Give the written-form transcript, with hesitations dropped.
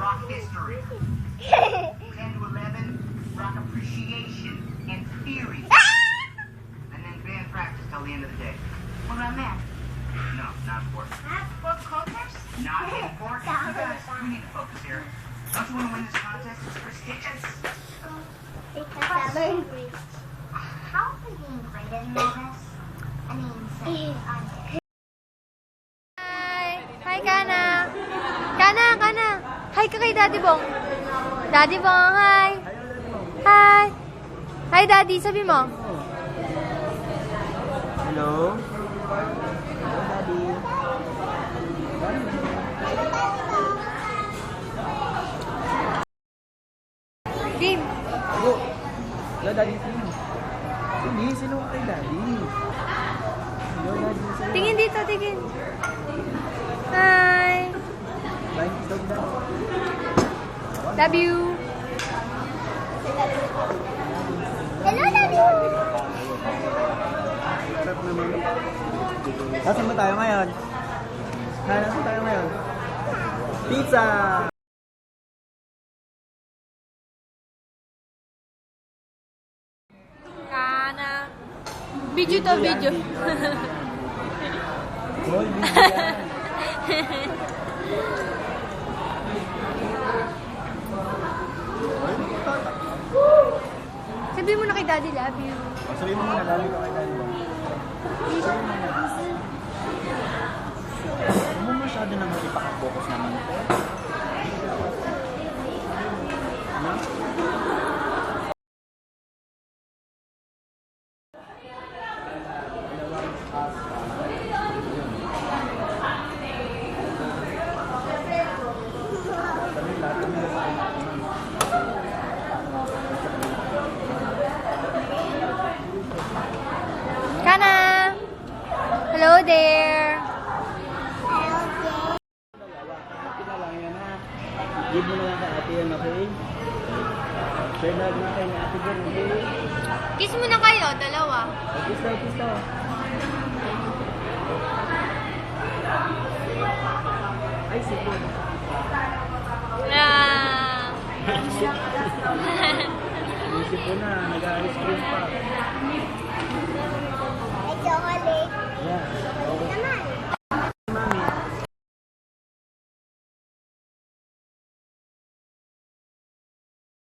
rock history. 10 to 11, rock appreciation and theory. And then band practice till the end of the day. What about math? No, not important. What contest? Not important. You guys, we need to focus here. Don't you want to win this contest? It's prestigious. How are we being graded in all this? I mean, Hi! Hi, Kana! Kana! Hi ka kay Daddy Bong. Daddy Bong, hi! Hi! Hi, Daddy, sabi mo. Hello? Game. Hello? Hello, Daddy. Hindi, sino kay Daddy? Hello, Daddy. Sino? Tingin dito, tingin. Hi! Bye, dog, dog. Love you! Hello, Daddy! Sarap naman. Nasaan ba tayo ngayon? Nasaan tayo ngayon? Pizza! Kana. Video to, video. Hoy, video yan. Sabihin mo na kay Daddy, love you. Sabihin mo muna, lalo ka kay Daddy. Huwag mo masyado naman ipaka-focus naman ito. Kana! Hello there! Lang yan ha. Give mo na lang kay ate yan, okay? Share na lang kayo ni ate dyan, okay? Kiss mo na kayo, dalawa. Kiss daw, kiss daw. Ay, sipon. Ah. Yung sipon na, nag-ice cream pa. Chocolate. Yeah. Okay. Naman.